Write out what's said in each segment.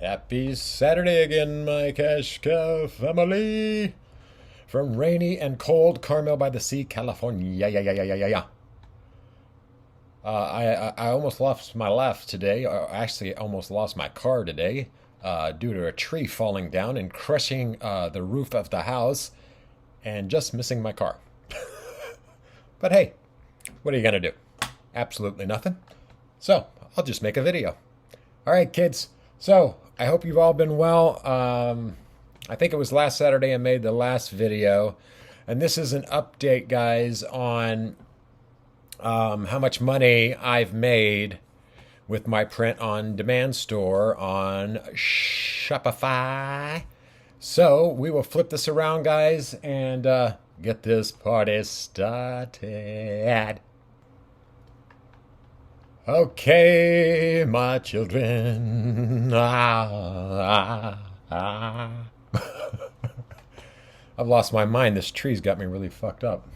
Happy Saturday again, my cash cow family. From rainy and cold Carmel by the Sea, California. Yeah, yeah, yeah, yeah, yeah, yeah. I almost lost my life today. Or actually, almost lost my car today due to a tree falling down and crushing the roof of the house and just missing my car. But hey, what are you going to do? Absolutely nothing. So I'll just make a video. All right, kids. So I hope you've all been well. I think it was last Saturday I made the last video. And this is an update, guys, on how much money I've made with my print-on-demand store on Shopify. So we will flip this around, guys, and get this party started. Okay, my children. I've lost my mind. This tree's got me really fucked up.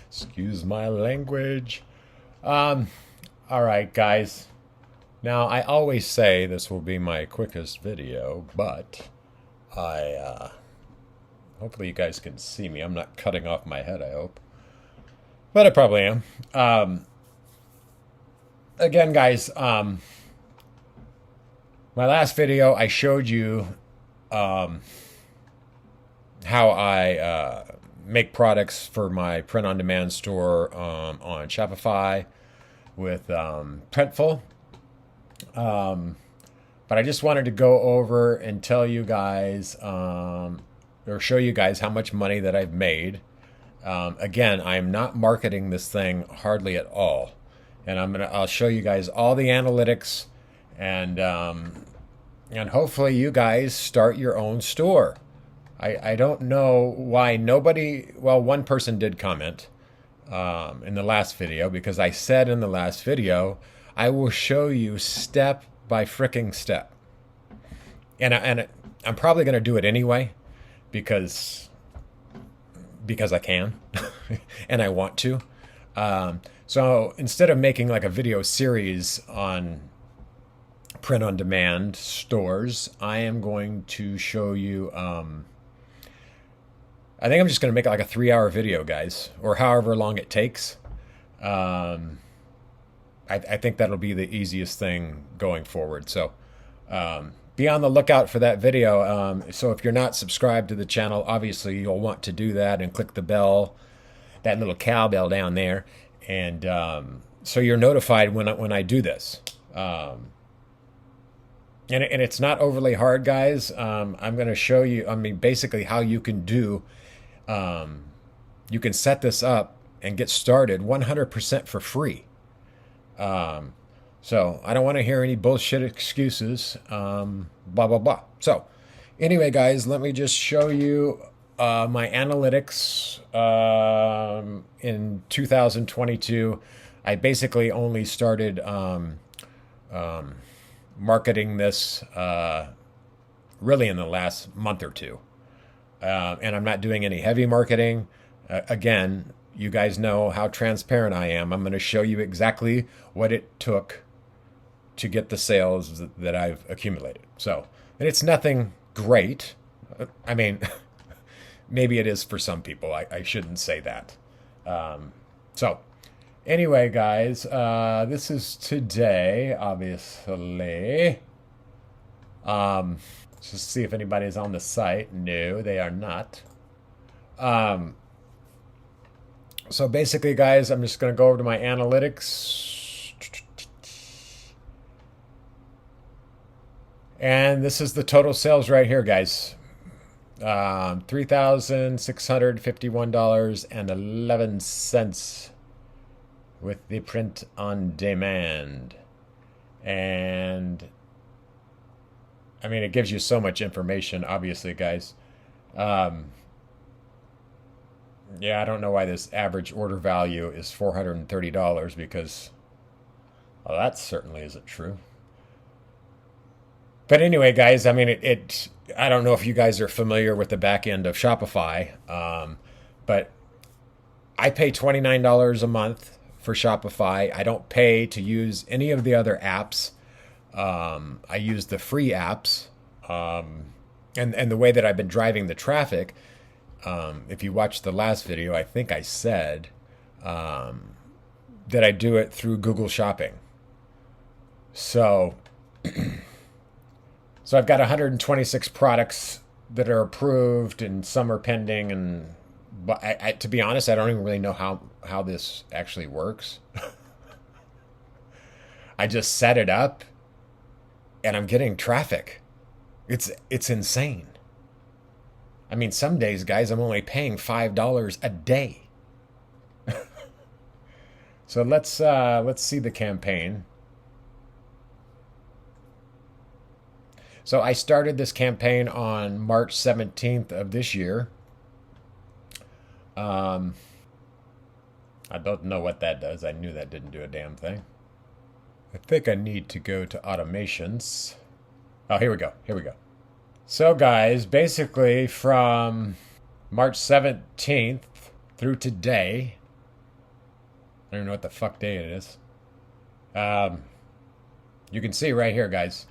Excuse my language. All right, guys. Now, I always say this will be my quickest video, but hopefully you guys can see me. I'm not cutting off my head, I hope. But I probably am. Again, guys, my last video, I showed you how I make products for my print-on-demand store on Shopify with Printful. But I just wanted to go over and tell you guys, or show you guys how much money that I've made. Again, I'm not marketing this thing hardly at all. And I'll show you guys all the analytics, and hopefully you guys start your own store. I don't know why nobody, well, one person did comment in the last video, because I said in the last video, I will show you step by fricking step. And I'm probably going to do it anyway, because I can and I want to. So instead of making like a video series on print-on-demand stores, I am going to show you, I think I'm just going to make it like a 3-hour video, guys, or however long it takes. I think that'll be the easiest thing going forward. So be on the lookout for that video. So if you're not subscribed to the channel, obviously you'll want to do that and click the bell, that little cowbell down there. And so you're notified when I do this. And it's not overly hard, guys. I'm going to show you, basically how you can do, you can set this up and get started 100% for free. So I don't want to hear any bullshit excuses, blah, blah, blah. So anyway, guys, let me just show you my analytics in 2022. I basically only started marketing this really in the last month or two. And I'm not doing any heavy marketing. Again, you guys know how transparent I am. I'm going to show you exactly what it took to get the sales that I've accumulated. So, and it's nothing great. I mean, maybe it is for some people. I shouldn't say that. So anyway, guys, this is today, obviously. Just see if anybody's on the site. No, they are not. So basically, guys, I'm just going to go over to my analytics. And this is the total sales right here, guys. $3,651.11 with the print on demand. And it gives you so much information, obviously, guys. Yeah, I don't know why this average order value is $430, because, well, that certainly isn't true. But anyway, guys, I don't know if you guys are familiar with the back end of Shopify, but I pay $29 a month for Shopify. I don't pay to use any of the other apps. I use the free apps. And the way that I've been driving the traffic, if you watched the last video, I think I said that I do it through Google Shopping. So, so I've got 126 products that are approved, and some are pending. And but to be honest, I don't even really know how this actually works. I just set it up, and I'm getting traffic. It's insane. I mean, some days, guys, I'm only paying $5 a day. So let's see the campaign. So I started this campaign on March 17th of this year. I don't know what that does. I knew that didn't do a damn thing. I think I need to go to automations. Oh, here we go. Here we go. So, guys, basically from March 17th through today, I don't know what the fuck day it is. You can see right here, guys.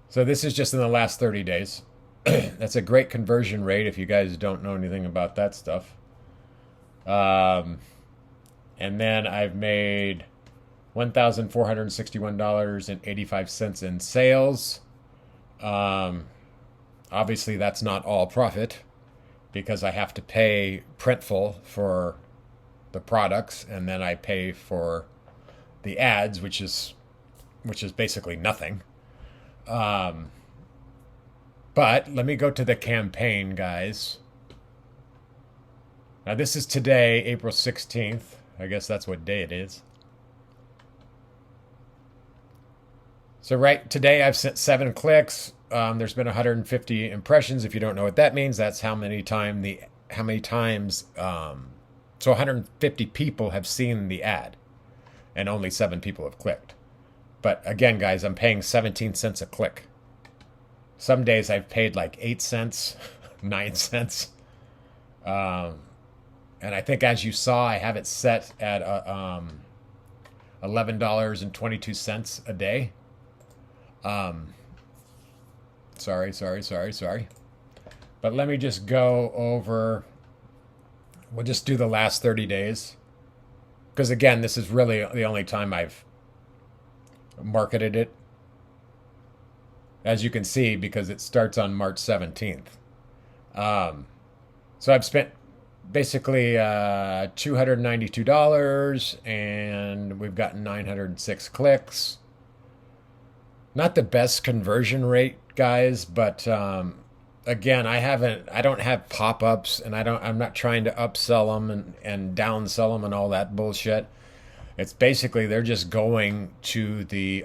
So this is just in the last 30 days. That's a great conversion rate if you guys don't know anything about that stuff. And then I've made $1,461.85 in sales. Obviously, that's not all profit because I have to pay Printful for the products, and then I pay for the ads, which is basically nothing. But let me go to the campaign, guys. Now, this is today, April 16th. I guess that's what day it is. So right today, I've sent 7 clicks. There's been 150 impressions. If you don't know what that means, that's how many times. So 150 people have seen the ad, and only 7 people have clicked. But again, guys, I'm paying 17 cents a click. Some days I've paid like 8 cents, 9 cents. And I think, as you saw, I have it set at $11.22 a day. Sorry. But let me just go over. We'll just do the last 30 days. Because again, this is really the only time I've marketed it. As you can see, because it starts on March 17th. So I've spent basically $292, and we've gotten 906 clicks. Not the best conversion rate, guys, but again, I don't have pop-ups, and I'm not trying to upsell them and downsell them and all that bullshit. It's basically they're just going to the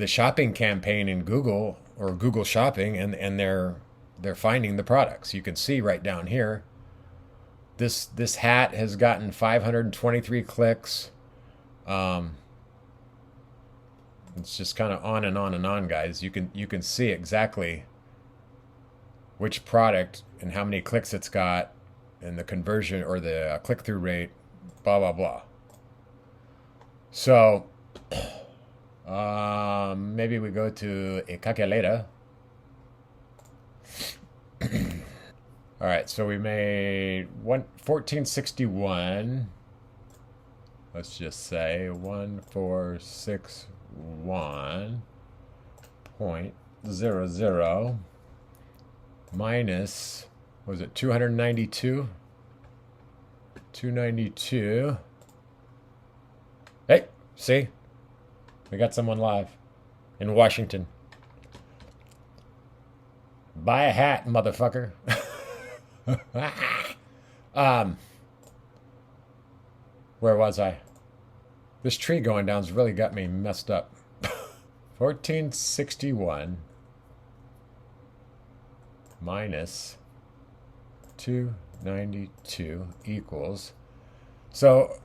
shopping campaign in Google or Google Shopping, and they're finding the products. You can see right down here. This hat has gotten 523 clicks. It's just kind of on and on and on, guys. You can see exactly which product and how many clicks it's got, and the conversion or the click-through rate, blah, blah, blah. So, maybe we go to a calculator. All right, so we made 1461. Let's just say 1461.00 minus, was it 292? 292. Hey, see? We got someone live in Washington. Buy a hat, motherfucker. Where was I? This tree going down's really got me messed up. 1461 minus 292 equals, so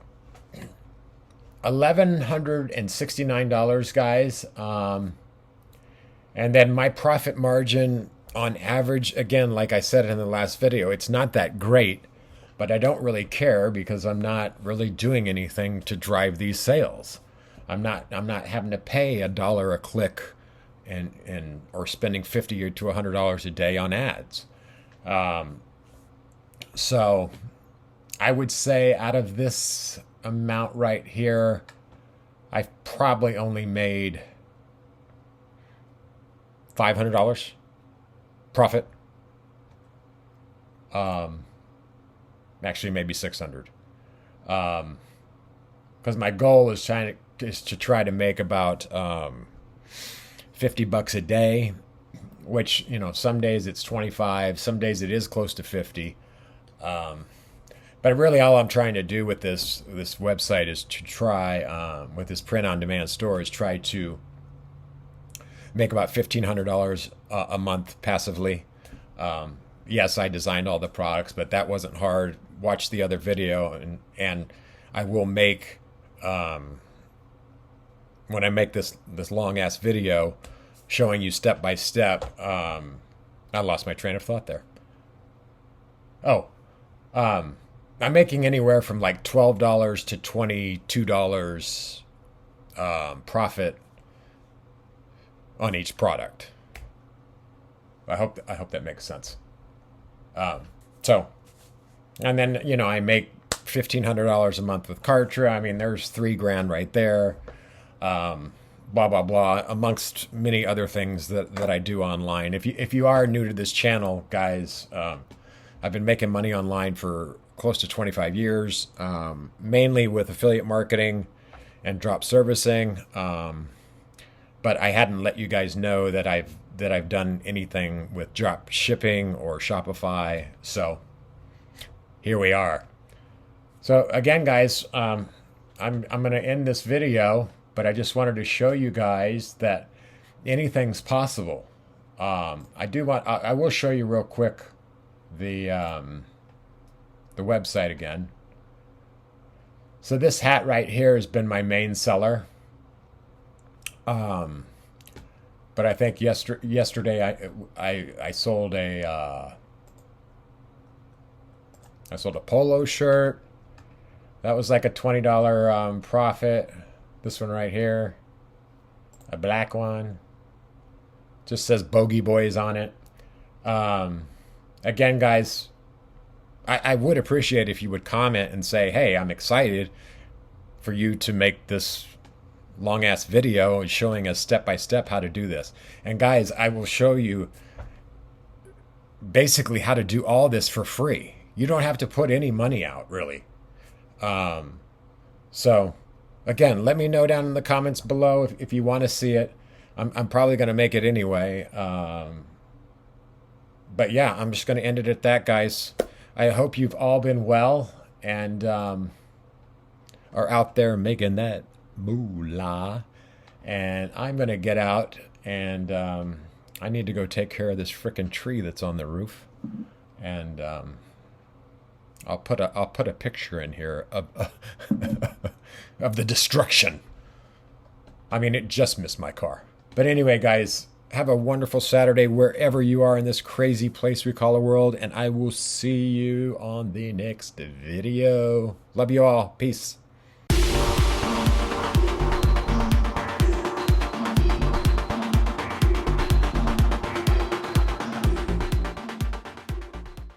$1,169, guys. And then my profit margin on average, again, like I said in the last video, it's not that great, but I don't really care because I'm not really doing anything to drive these sales. I'm not having to pay $1 a click and or spending $50 or to $100 a day on ads. So I would say out of this amount right here, I've probably only made $500 profit. Actually, maybe 600. Because my goal is to try to make about $50 a day, which, some days it's 25, some days it is close to 50. But really, all I'm trying to do with this website is to try, with this print-on-demand store, is try to make about $1,500 a month passively. Yes, I designed all the products, but that wasn't hard. Watch the other video, and I will make, when I make this long ass video showing you step by step. I lost my train of thought there. Oh, I'm making anywhere from like $12 to $22 profit on each product. I hope that makes sense. So, and then I make $1,500 a month with Kartra. I mean, there's $3,000 right there. Blah blah blah, amongst many other things that I do online. If you are new to this channel, guys, I've been making money online for close to 25 years, mainly with affiliate marketing and drop servicing. But I hadn't let you guys know that I've done anything with drop shipping or Shopify. So here we are. So again, guys, I'm going to end this video, but I just wanted to show you guys that anything's possible. I will show you real quick the website again. So this hat right here has been my main seller. But I think yesterday I sold a polo shirt. That was like a $20 profit. This one right here, a black one, just says Bogey Boys on it. Again, guys, I would appreciate if you would comment and say, hey, I'm excited for you to make this long ass video showing us step by step how to do this. And guys, I will show you basically how to do all this for free. You don't have to put any money out, really. So again, let me know down in the comments below if you want to see it. I'm probably going to make it anyway. But yeah, I'm just going to end it at that, guys. I hope you've all been well and are out there making that moolah. And I'm going to get out and I need to go take care of this frickin' tree that's on the roof. And I'll put a picture in here of of the destruction. I mean, it just missed my car. But anyway, guys, have a wonderful Saturday wherever you are in this crazy place we call a world, and I will see you on the next video. Love you all. Peace.